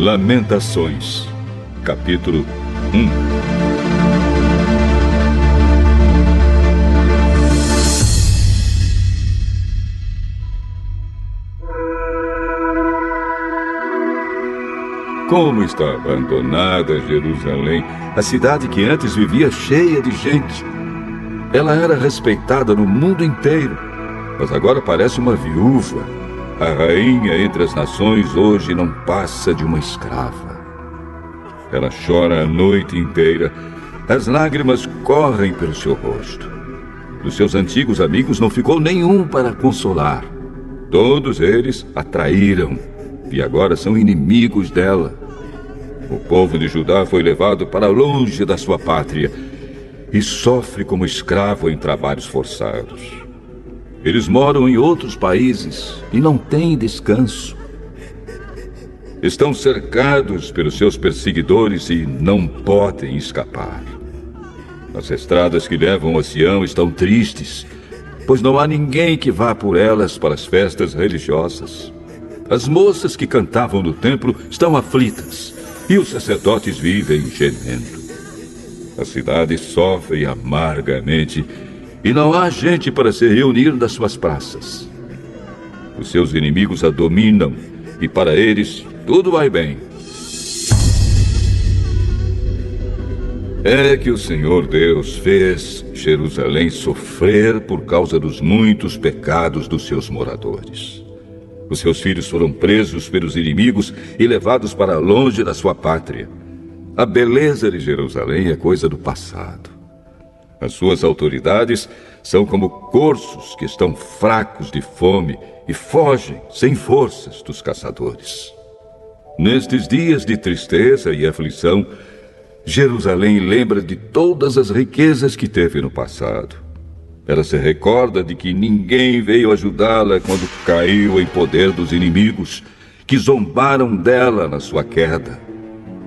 Lamentações, capítulo 1. Como está abandonada Jerusalém, a cidade que antes vivia cheia de gente. Ela era respeitada no mundo inteiro, mas agora parece uma viúva. A rainha entre as nações hoje não passa de uma escrava. Ela chora a noite inteira. As lágrimas correm pelo seu rosto. Dos seus antigos amigos não ficou nenhum para consolar. Todos eles a traíram e agora são inimigos dela. O povo de Judá foi levado para longe da sua pátria e sofre como escravo em trabalhos forçados. Eles moram em outros países e não têm descanso. Estão cercados pelos seus perseguidores e não podem escapar. As estradas que levam a Sião estão tristes, pois não há ninguém que vá por elas para as festas religiosas. As moças que cantavam no templo estão aflitas e os sacerdotes vivem gemendo. A cidade sofre amargamente e não há gente para se reunir nas suas praças. Os seus inimigos a dominam e para eles tudo vai bem. É que o Senhor Deus fez Jerusalém sofrer por causa dos muitos pecados dos seus moradores. Os seus filhos foram presos pelos inimigos e levados para longe da sua pátria. A beleza de Jerusalém é coisa do passado. As suas autoridades são como corços que estão fracos de fome e fogem sem forças dos caçadores. Nestes dias de tristeza e aflição, Jerusalém lembra de todas as riquezas que teve no passado. Ela se recorda de que ninguém veio ajudá-la quando caiu em poder dos inimigos, que zombaram dela na sua queda.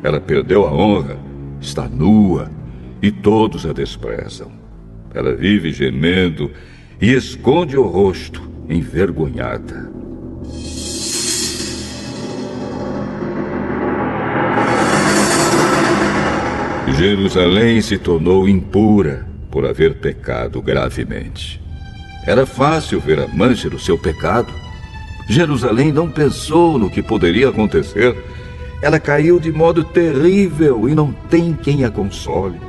Ela perdeu a honra, está nua, e todos a desprezam. Ela vive gemendo e esconde o rosto, envergonhada. Jerusalém se tornou impura por haver pecado gravemente. Era fácil ver a mancha do seu pecado. Jerusalém não pensou no que poderia acontecer. Ela caiu de modo terrível e não tem quem a console.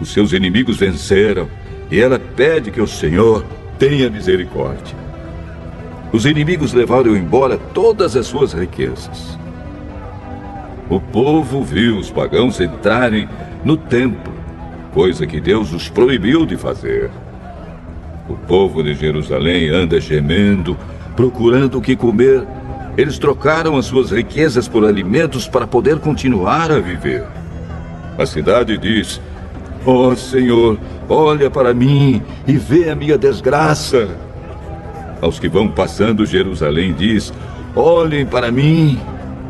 Os seus inimigos venceram e ela pede que o Senhor tenha misericórdia. Os inimigos levaram embora todas as suas riquezas. O povo viu os pagãos entrarem no templo, coisa que Deus os proibiu de fazer. O povo de Jerusalém anda gemendo, procurando o que comer. Eles trocaram as suas riquezas por alimentos para poder continuar a viver. A cidade diz: "Ó Senhor, olha para mim e vê a minha desgraça." Aos que vão passando, Jerusalém diz: "Olhem para mim.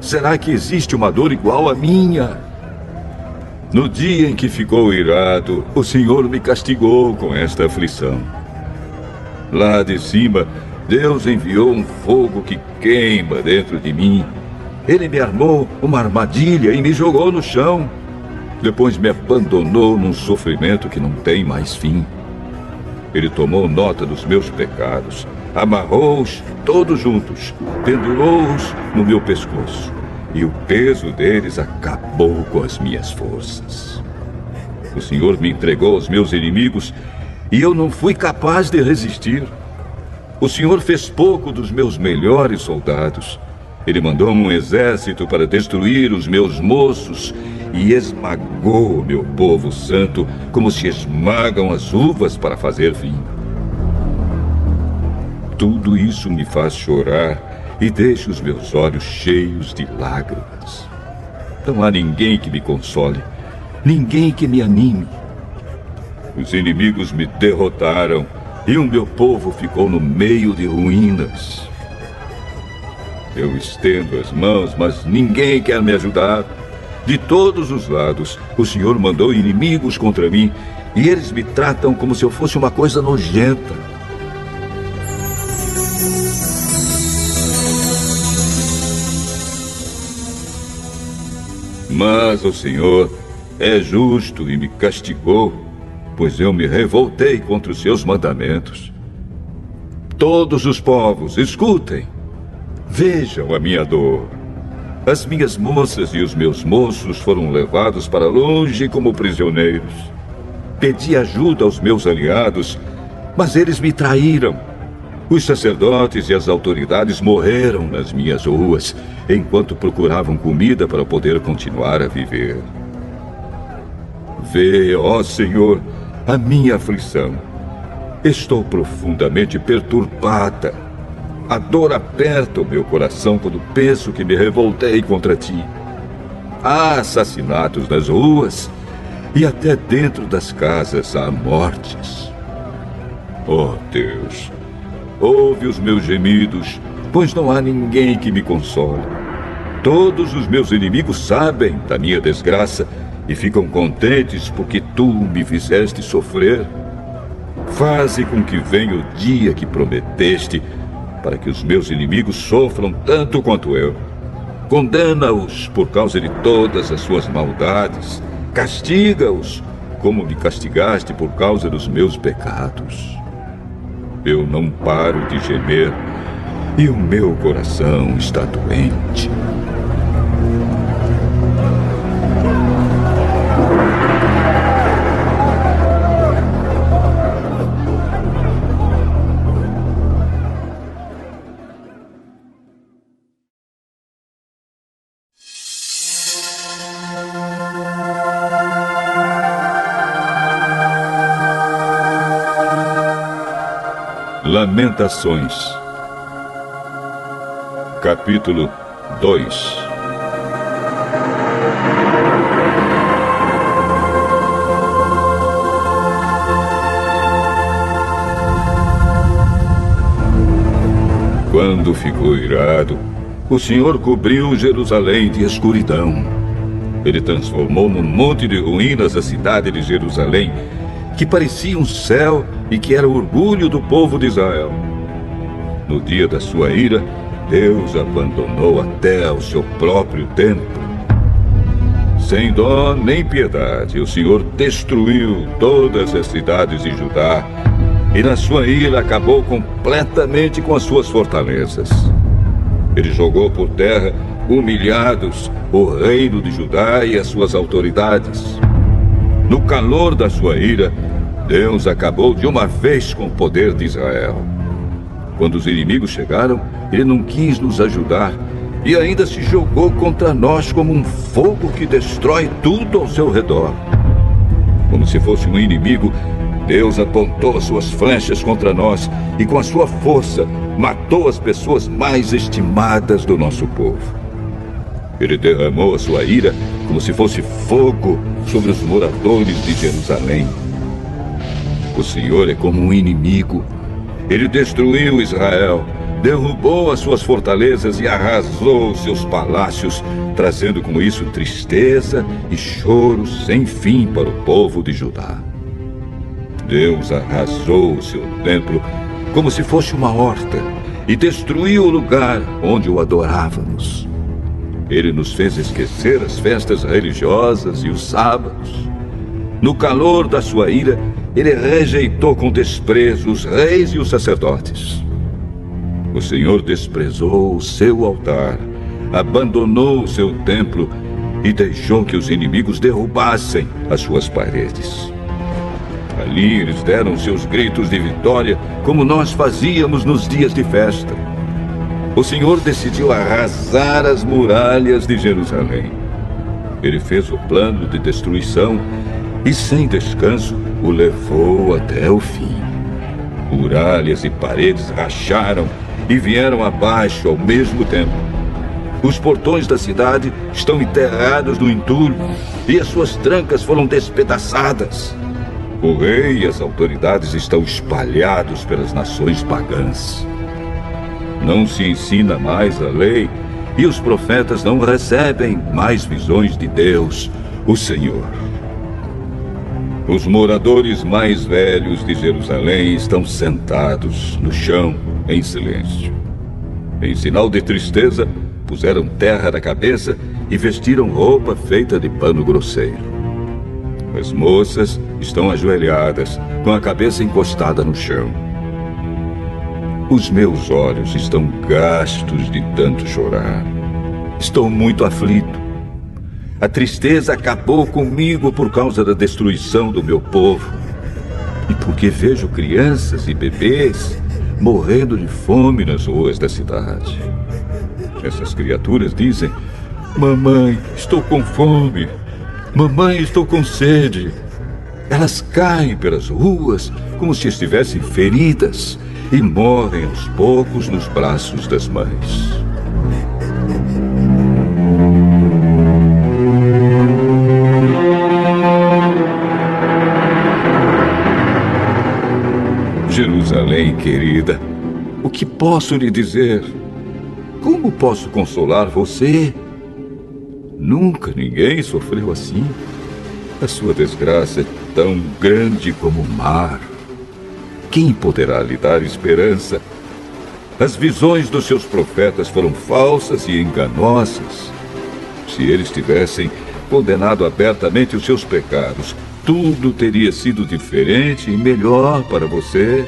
Será que existe uma dor igual à minha?" No dia em que ficou irado, o Senhor me castigou com esta aflição. Lá de cima, Deus enviou um fogo que queima dentro de mim. Ele me armou uma armadilha e me jogou no chão. Depois me abandonou num sofrimento que não tem mais fim. Ele tomou nota dos meus pecados, amarrou-os todos juntos, pendurou-os no meu pescoço, e o peso deles acabou com as minhas forças. O Senhor me entregou aos meus inimigos e eu não fui capaz de resistir. O Senhor fez pouco dos meus melhores soldados. Ele mandou um exército para destruir os meus moços e esmagou o meu povo santo como se esmagam as uvas para fazer vinho. Tudo isso me faz chorar e deixa os meus olhos cheios de lágrimas. Não há ninguém que me console, ninguém que me anime. Os inimigos me derrotaram e o meu povo ficou no meio de ruínas. Eu estendo as mãos, mas ninguém quer me ajudar. De todos os lados, o Senhor mandou inimigos contra mim e eles me tratam como se eu fosse uma coisa nojenta. Mas o Senhor é justo e me castigou, pois eu me revoltei contra os seus mandamentos. Todos os povos, escutem, vejam a minha dor. As minhas moças e os meus moços foram levados para longe como prisioneiros. Pedi ajuda aos meus aliados, mas eles me traíram. Os sacerdotes e as autoridades morreram nas minhas ruas, enquanto procuravam comida para poder continuar a viver. Vê, ó Senhor, a minha aflição. Estou profundamente perturbada. A dor aperta o meu coração quando penso que me revoltei contra ti. Há assassinatos nas ruas e até dentro das casas há mortes. Ó Deus, ouve os meus gemidos, pois não há ninguém que me console. Todos os meus inimigos sabem da minha desgraça e ficam contentes porque tu me fizeste sofrer. Faze com que venha o dia que prometeste, para que os meus inimigos sofram tanto quanto eu. Condena-os por causa de todas as suas maldades. Castiga-os como me castigaste por causa dos meus pecados. Eu não paro de gemer e o meu coração está doente. Lamentações, capítulo 2. Quando ficou irado, o Senhor cobriu Jerusalém de escuridão. Ele transformou num monte de ruínas a cidade de Jerusalém, que parecia um céu e que era o orgulho do povo de Israel. No dia da sua ira, Deus abandonou até ao seu próprio templo. Sem dó nem piedade, o Senhor destruiu todas as cidades de Judá e na sua ira acabou completamente com as suas fortalezas. Ele jogou por terra, humilhados, o reino de Judá e as suas autoridades. No calor da sua ira, Deus acabou de uma vez com o poder de Israel. Quando os inimigos chegaram, ele não quis nos ajudar e ainda se jogou contra nós como um fogo que destrói tudo ao seu redor. Como se fosse um inimigo, Deus apontou suas flechas contra nós e com a sua força matou as pessoas mais estimadas do nosso povo. Ele derramou a sua ira como se fosse fogo sobre os moradores de Jerusalém. O Senhor é como um inimigo. Ele destruiu Israel, derrubou as suas fortalezas e arrasou os seus palácios, trazendo com isso tristeza e choro sem fim para o povo de Judá. Deus arrasou o seu templo como se fosse uma horta e destruiu o lugar onde o adorávamos. Ele nos fez esquecer as festas religiosas e os sábados. No calor da sua ira, ele rejeitou com desprezo os reis e os sacerdotes. O Senhor desprezou o seu altar, abandonou o seu templo e deixou que os inimigos derrubassem as suas paredes. Ali eles deram seus gritos de vitória, como nós fazíamos nos dias de festa. O Senhor decidiu arrasar as muralhas de Jerusalém. Ele fez o plano de destruição e, sem descanso, o levou até o fim. Muralhas e paredes racharam e vieram abaixo ao mesmo tempo. Os portões da cidade estão enterrados no entulho e as suas trancas foram despedaçadas. O rei e as autoridades estão espalhados pelas nações pagãs. Não se ensina mais a lei e os profetas não recebem mais visões de Deus, o Senhor. Os moradores mais velhos de Jerusalém estão sentados no chão em silêncio. Em sinal de tristeza, puseram terra na cabeça e vestiram roupa feita de pano grosseiro. As moças estão ajoelhadas, com a cabeça encostada no chão. Os meus olhos estão gastos de tanto chorar. Estou muito aflito. A tristeza acabou comigo por causa da destruição do meu povo. E porque vejo crianças e bebês morrendo de fome nas ruas da cidade. Essas criaturas dizem: mamãe, estou com fome. Mamãe, estou com sede. Elas caem pelas ruas como se estivessem feridas e morrem aos poucos nos braços das mães. Jerusalém, querida, o que posso lhe dizer? Como posso consolar você? Nunca ninguém sofreu assim. A sua desgraça é tão grande como o mar. Quem poderá lhe dar esperança? As visões dos seus profetas foram falsas e enganosas. Se eles tivessem condenado abertamente os seus pecados, tudo teria sido diferente e melhor para você.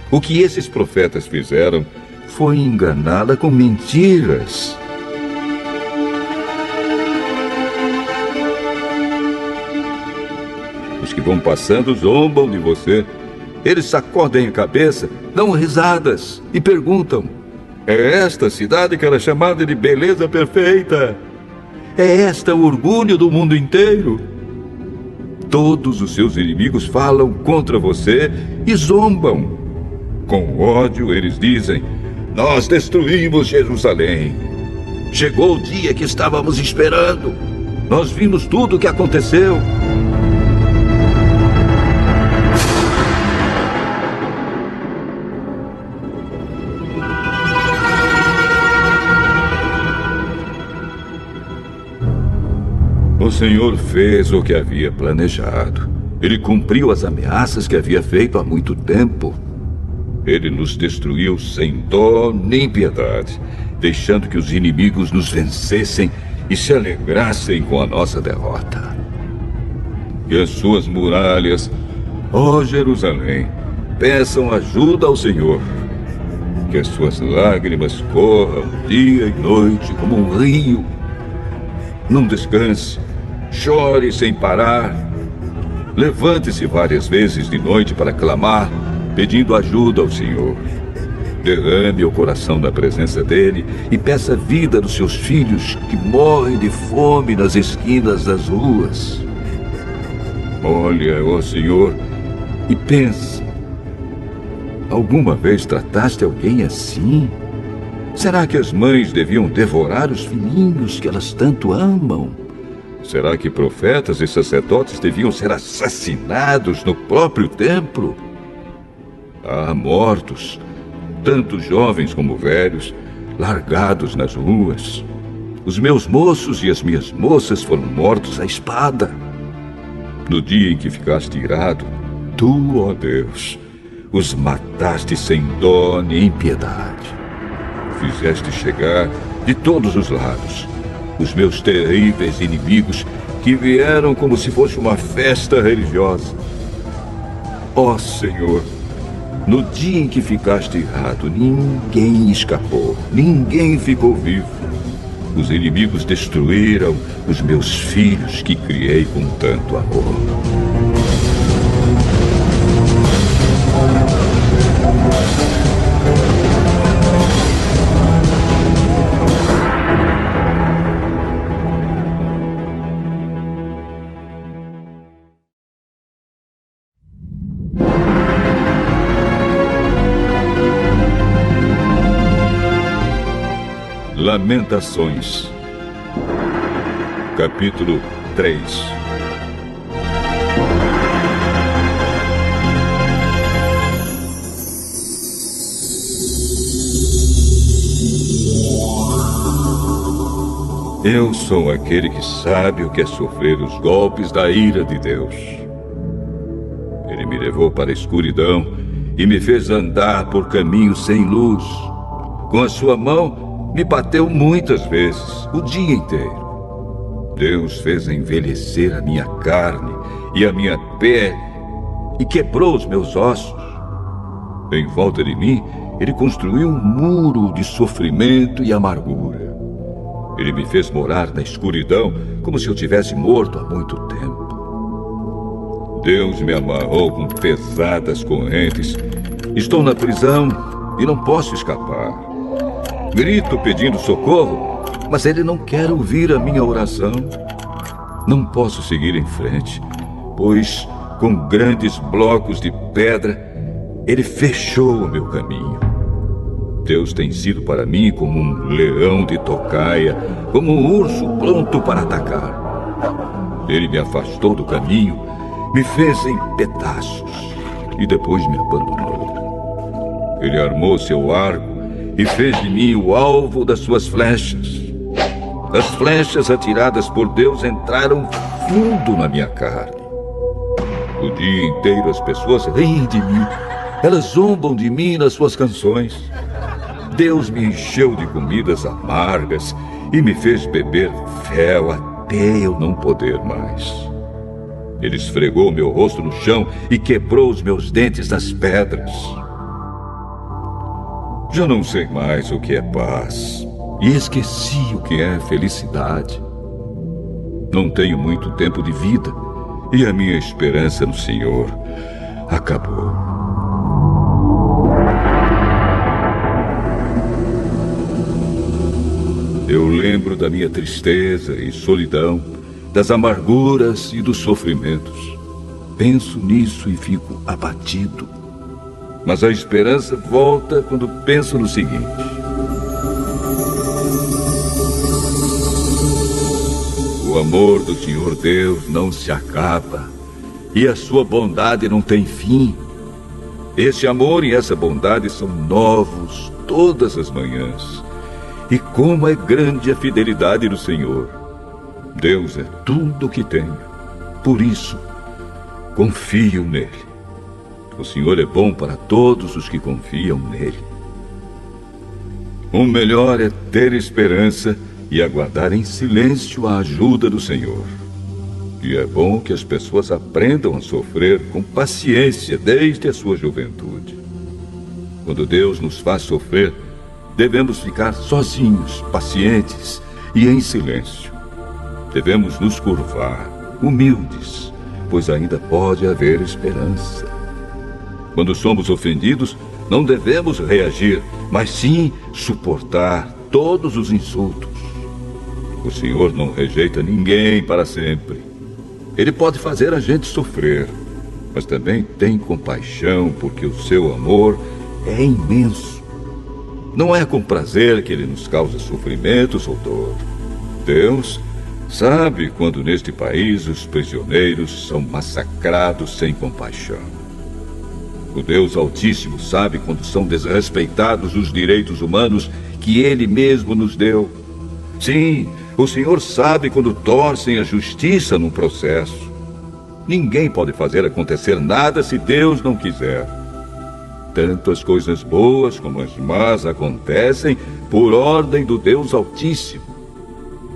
O que esses profetas fizeram foi enganá-la com mentiras. Os que vão passando zombam de você. Eles sacodem a cabeça, dão risadas e perguntam: é esta cidade que era chamada de beleza perfeita? É esta o orgulho do mundo inteiro? Todos os seus inimigos falam contra você e zombam. Com ódio eles dizem: nós destruímos Jerusalém. Chegou o dia que estávamos esperando. Nós vimos tudo o que aconteceu. O Senhor fez o que havia planejado. Ele cumpriu as ameaças que havia feito há muito tempo. Ele nos destruiu sem dó nem piedade, deixando que os inimigos nos vencessem e se alegrassem com a nossa derrota. E as suas muralhas, ó Jerusalém, peçam ajuda ao Senhor. Que as suas lágrimas corram dia e noite como um rio. Não descanse. Chore sem parar. Levante-se várias vezes de noite para clamar, pedindo ajuda ao Senhor. Derrame o coração na presença dele e peça vida dos seus filhos que morrem de fome nas esquinas das ruas. Olha, ó Senhor, e pense: alguma vez trataste alguém assim? Será que as mães deviam devorar os filhinhos que elas tanto amam? Será que profetas e sacerdotes deviam ser assassinados no próprio templo? Há mortos, tanto jovens como velhos, largados nas ruas. Os meus moços e as minhas moças foram mortos à espada. No dia em que ficaste irado, tu, ó Deus, os mataste sem dó nem piedade. Fizeste chegar de todos os lados os meus terríveis inimigos, que vieram como se fosse uma festa religiosa. Ó Senhor, no dia em que ficaste irado, ninguém escapou, ninguém ficou vivo. Os inimigos destruíram os meus filhos que criei com tanto amor. Lamentações, capítulo 3. Eu sou aquele que sabe o que é sofrer os golpes da ira de Deus. Ele me levou para a escuridão e me fez andar por caminhos sem luz. Com a sua mão, me bateu muitas vezes, o dia inteiro. Deus fez envelhecer a minha carne e a minha pele e quebrou os meus ossos. Em volta de mim, Ele construiu um muro de sofrimento e amargura. Ele me fez morar na escuridão, como se eu tivesse morto há muito tempo. Deus me amarrou com pesadas correntes. Estou na prisão e não posso escapar. Grito pedindo socorro, mas Ele não quer ouvir a minha oração. Não posso seguir em frente, pois com grandes blocos de pedra, Ele fechou o meu caminho. Deus tem sido para mim como um leão de tocaia, como um urso pronto para atacar. Ele me afastou do caminho, me fez em pedaços e depois me abandonou. Ele armou seu arco e fez de mim o alvo das suas flechas. As flechas atiradas por Deus entraram fundo na minha carne. O dia inteiro as pessoas riem de mim. Elas zombam de mim nas suas canções. Deus me encheu de comidas amargas e me fez beber fel até eu não poder mais. Ele esfregou meu rosto no chão e quebrou os meus dentes nas pedras. Já não sei mais o que é paz e esqueci o que é felicidade. Não tenho muito tempo de vida e a minha esperança no Senhor acabou. Eu lembro da minha tristeza e solidão, das amarguras e dos sofrimentos. Penso nisso e fico abatido. Mas a esperança volta quando penso no seguinte: o amor do Senhor Deus não se acaba e a sua bondade não tem fim. Esse amor e essa bondade são novos todas as manhãs. E como é grande a fidelidade do Senhor. Deus é tudo o que tenho. Por isso, confio nele. O Senhor é bom para todos os que confiam nele. O melhor é ter esperança e aguardar em silêncio a ajuda do Senhor. E é bom que as pessoas aprendam a sofrer com paciência desde a sua juventude. Quando Deus nos faz sofrer, devemos ficar sozinhos, pacientes e em silêncio. Devemos nos curvar, humildes, pois ainda pode haver esperança. Quando somos ofendidos, não devemos reagir, mas sim suportar todos os insultos. O Senhor não rejeita ninguém para sempre. Ele pode fazer a gente sofrer, mas também tem compaixão, porque o seu amor é imenso. Não é com prazer que Ele nos causa sofrimentos ou dor. Deus sabe quando neste país os prisioneiros são massacrados sem compaixão. O Deus Altíssimo sabe quando são desrespeitados os direitos humanos que Ele mesmo nos deu. Sim, o Senhor sabe quando torcem a justiça num processo. Ninguém pode fazer acontecer nada se Deus não quiser. Tanto as coisas boas como as más acontecem por ordem do Deus Altíssimo.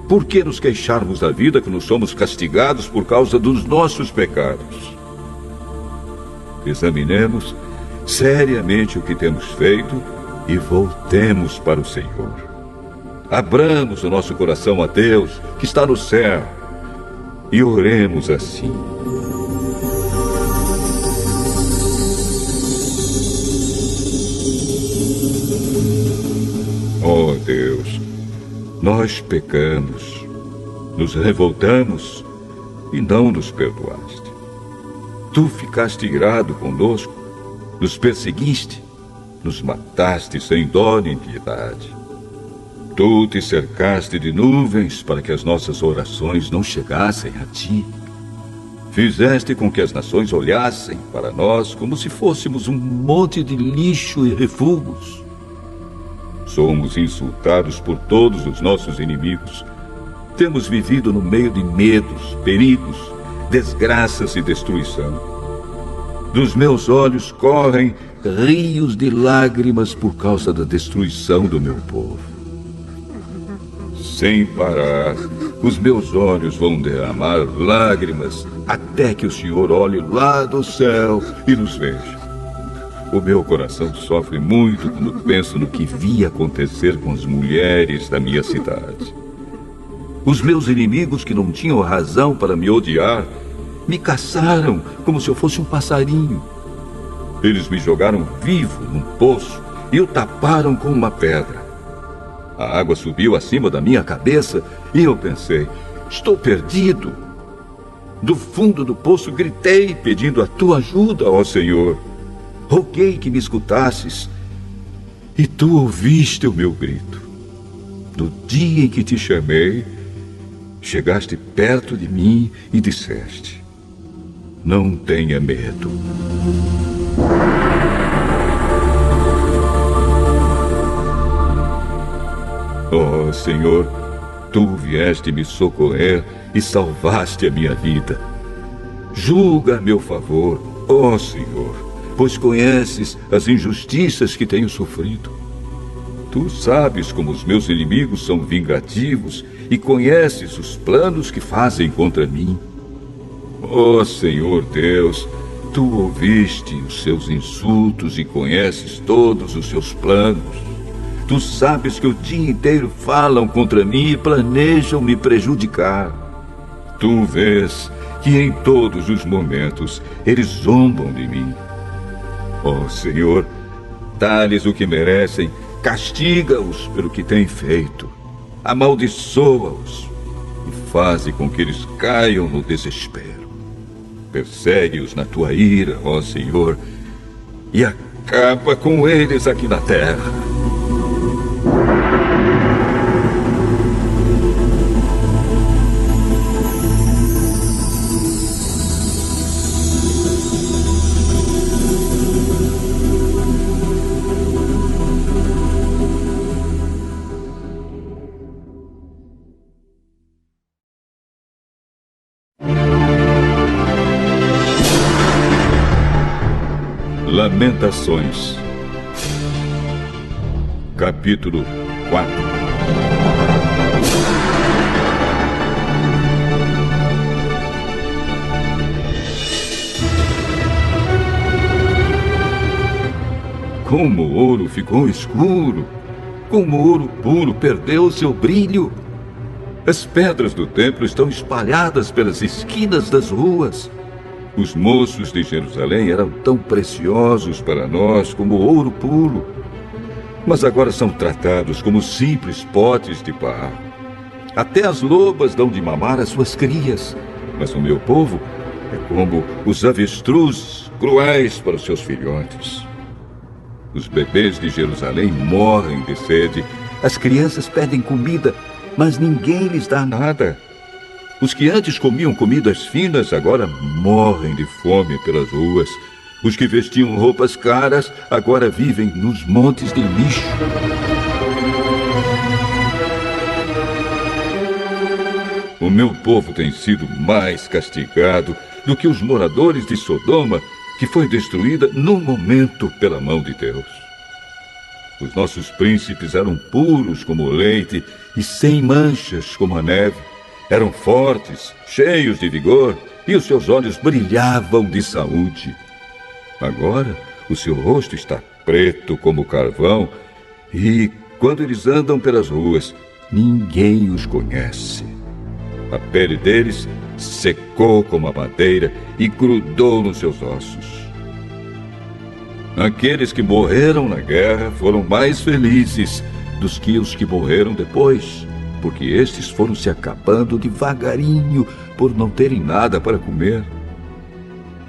Por que nos queixarmos da vida quando somos castigados por causa dos nossos pecados? Examinemos seriamente o que temos feito e voltemos para o Senhor. Abramos o nosso coração a Deus, que está no céu, e oremos assim. Ó Deus, nós pecamos, nos revoltamos e não nos perdoaste. Tu ficaste irado conosco, nos perseguiste, nos mataste sem dó nem piedade. Tu te cercaste de nuvens para que as nossas orações não chegassem a ti. Fizeste com que as nações olhassem para nós como se fôssemos um monte de lixo e refugos. Somos insultados por todos os nossos inimigos. Temos vivido no meio de medos, perigos, desgraças e destruição. Dos meus olhos correm rios de lágrimas por causa da destruição do meu povo. sem parar, os meus olhos vão derramar lágrimas até que o Senhor olhe lá do céu e nos veja. O meu coração sofre muito quando penso no que vi acontecer com as mulheres da minha cidade. Os meus inimigos, que não tinham razão para me odiar, me caçaram como se eu fosse um passarinho. Eles me jogaram vivo num poço e o taparam com uma pedra. A água subiu acima da minha cabeça e eu pensei: estou perdido. Do fundo do poço gritei pedindo a tua ajuda, ó Senhor. Roguei que me escutasses e tu ouviste o meu grito. No dia em que te chamei, chegaste perto de mim e disseste: não tenha medo. Oh, Senhor, tu vieste me socorrer e salvaste a minha vida. Julga a meu favor, ó Senhor, pois conheces as injustiças que tenho sofrido. Tu sabes como os meus inimigos são vingativos e conheces os planos que fazem contra mim. Ó Senhor Deus, tu ouviste os seus insultos e conheces todos os seus planos. Tu sabes que o dia inteiro falam contra mim e planejam me prejudicar. Tu vês que em todos os momentos eles zombam de mim. Ó Senhor, dá-lhes o que merecem, castiga-os pelo que têm feito, amaldiçoa-os e faze com que eles caiam no desespero. Persegue-os na tua ira, ó Senhor, e acaba com eles aqui na terra. Lamentações, capítulo 4. Como o ouro ficou escuro, como o ouro puro perdeu seu brilho. As pedras do templo estão espalhadas pelas esquinas das ruas. Os moços de Jerusalém eram tão preciosos para nós como o ouro puro, mas agora são tratados como simples potes de barro. Até as lobas dão de mamar às suas crias, mas o meu povo é como os avestruzes, cruéis para os seus filhotes. Os bebês de Jerusalém morrem de sede, as crianças pedem comida, mas ninguém lhes dá nada. Os que antes comiam comidas finas agora morrem de fome pelas ruas. Os que vestiam roupas caras agora vivem nos montes de lixo. O meu povo tem sido mais castigado do que os moradores de Sodoma, que foi destruída num momento pela mão de Deus. Os nossos príncipes eram puros como o leite e sem manchas como a neve. Eram fortes, cheios de vigor, e os seus olhos brilhavam de saúde. Agora, o seu rosto está preto como carvão, e, quando eles andam pelas ruas, ninguém os conhece. A pele deles secou como a madeira e grudou nos seus ossos. Aqueles que morreram na guerra foram mais felizes dos que os que morreram depois, porque estes foram se acabando devagarinho por não terem nada para comer.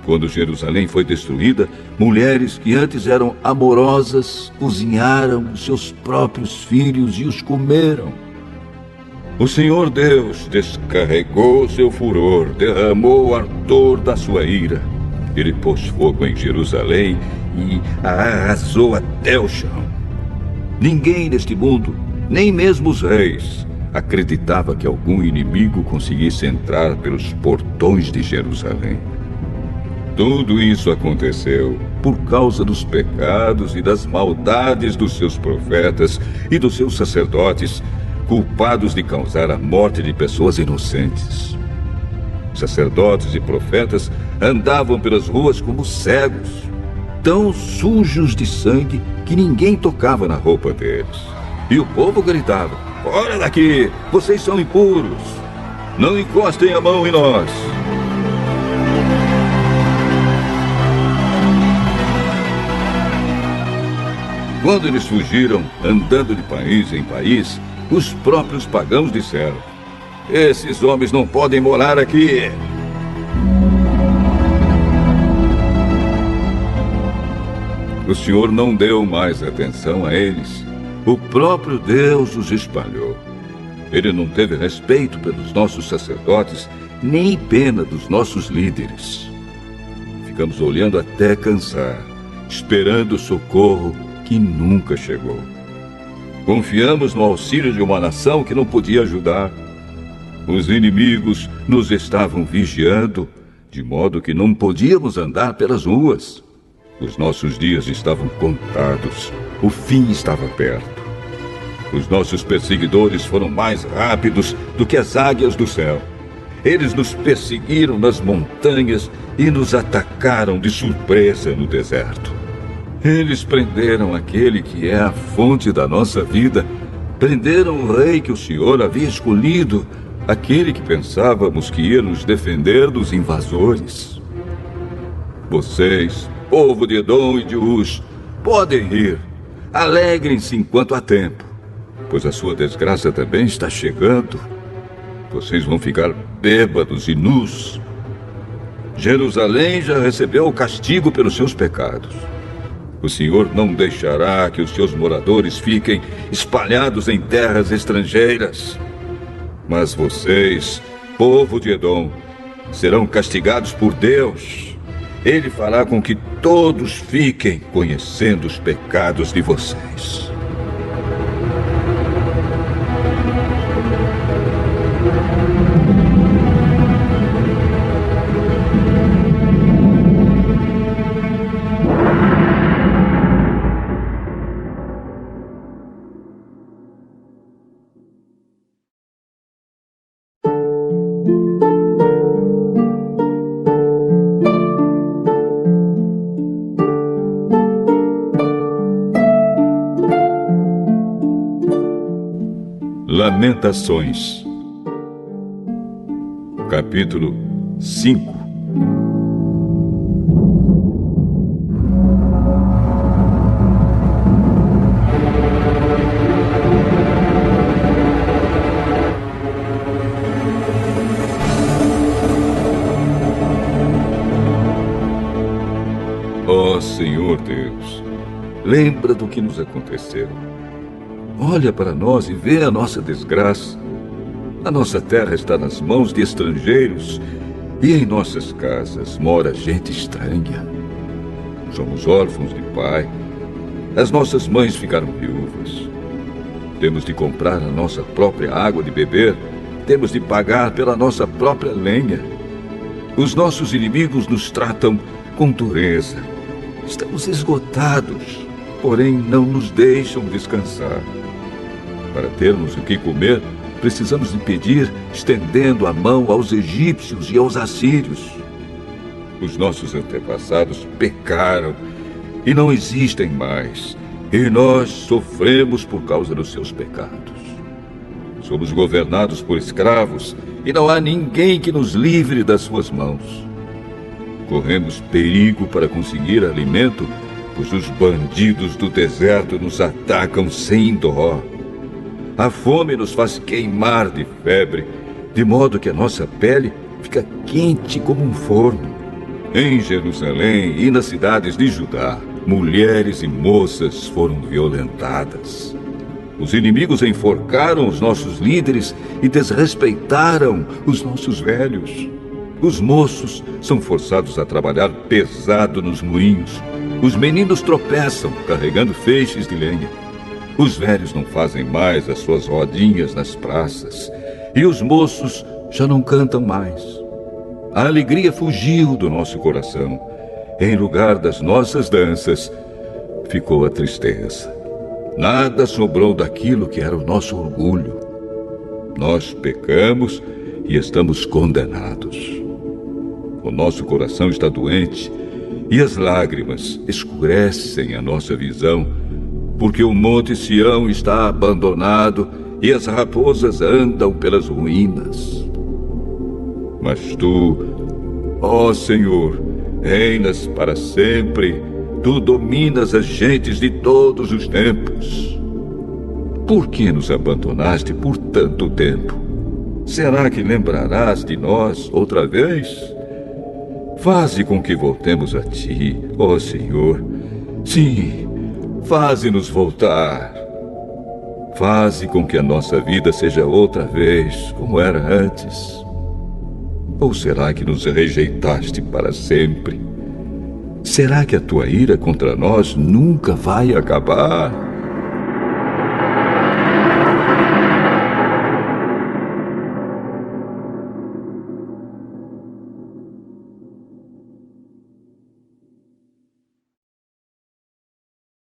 Quando Jerusalém foi destruída, mulheres que antes eram amorosas cozinharam os seus próprios filhos e os comeram. O Senhor Deus descarregou seu furor, derramou o ardor da sua ira. Ele pôs fogo em Jerusalém e a arrasou até o chão. Ninguém neste mundo, nem mesmo os reis, acreditava que algum inimigo conseguisse entrar pelos portões de Jerusalém. Tudo isso aconteceu por causa dos pecados e das maldades dos seus profetas e dos seus sacerdotes, culpados de causar a morte de pessoas inocentes. Sacerdotes e profetas andavam pelas ruas como cegos, tão sujos de sangue que ninguém tocava na roupa deles. E o povo gritava: "Fora daqui! Vocês são impuros! Não encostem a mão em nós!" Quando eles fugiram, andando de país em país, os próprios pagãos disseram: "Esses homens não podem morar aqui." O Senhor não deu mais atenção a eles. O próprio Deus os espalhou. Ele não teve respeito pelos nossos sacerdotes, nem pena dos nossos líderes. Ficamos olhando até cansar, esperando o socorro que nunca chegou. Confiamos no auxílio de uma nação que não podia ajudar. Os inimigos nos estavam vigiando, de modo que não podíamos andar pelas ruas. Os nossos dias estavam contados. O fim estava perto. Os nossos perseguidores foram mais rápidos do que as águias do céu. Eles nos perseguiram nas montanhas e nos atacaram de surpresa no deserto. Eles prenderam aquele que é a fonte da nossa vida. Prenderam o rei que o Senhor havia escolhido, aquele que pensávamos que ia nos defender dos invasores. Vocês, povo de Edom e de Uz, podem rir. Alegrem-se enquanto há tempo, pois a sua desgraça também está chegando. Vocês vão ficar bêbados e nus. Jerusalém já recebeu o castigo pelos seus pecados. O Senhor não deixará que os seus moradores fiquem espalhados em terras estrangeiras. Mas vocês, povo de Edom, serão castigados por Deus. Ele fará com que todos fiquem conhecendo os pecados de vocês. Lamentações, capítulo 5. Ó Senhor Deus, lembra do que nos aconteceu. Olha para nós e vê a nossa desgraça. A nossa terra está nas mãos de estrangeiros e em nossas casas mora gente estranha. Somos órfãos de pai. As nossas mães ficaram viúvas. Temos de comprar a nossa própria água de beber. Temos de pagar pela nossa própria lenha. Os nossos inimigos nos tratam com dureza. Estamos esgotados, porém não nos deixam descansar. Para termos o que comer, precisamos de pedir, estendendo a mão aos egípcios e aos assírios. Os nossos antepassados pecaram e não existem mais, e nós sofremos por causa dos seus pecados. Somos governados por escravos e não há ninguém que nos livre das suas mãos. Corremos perigo para conseguir alimento, pois os bandidos do deserto nos atacam sem dó. A fome nos faz queimar de febre, de modo que a nossa pele fica quente como um forno. Em Jerusalém e nas cidades de Judá, mulheres e moças foram violentadas. Os inimigos enforcaram os nossos líderes e desrespeitaram os nossos velhos. Os moços são forçados a trabalhar pesado nos moinhos. Os meninos tropeçam carregando feixes de lenha. Os velhos não fazem mais as suas rodinhas nas praças, e os moços já não cantam mais. A alegria fugiu do nosso coração. Em lugar das nossas danças, ficou a tristeza. Nada sobrou daquilo que era o nosso orgulho. Nós pecamos e estamos condenados. O nosso coração está doente e as lágrimas escurecem a nossa visão, porque o Monte Sião está abandonado e as raposas andam pelas ruínas. Mas tu, ó Senhor, reinas para sempre. Tu dominas as gentes de todos os tempos. Por que nos abandonaste por tanto tempo? Será que lembrarás de nós outra vez? Faze com que voltemos a ti, ó Senhor. Sim, faze-nos voltar. Faze com que a nossa vida seja outra vez como era antes. Ou será que nos rejeitaste para sempre? Será que a tua ira contra nós nunca vai acabar?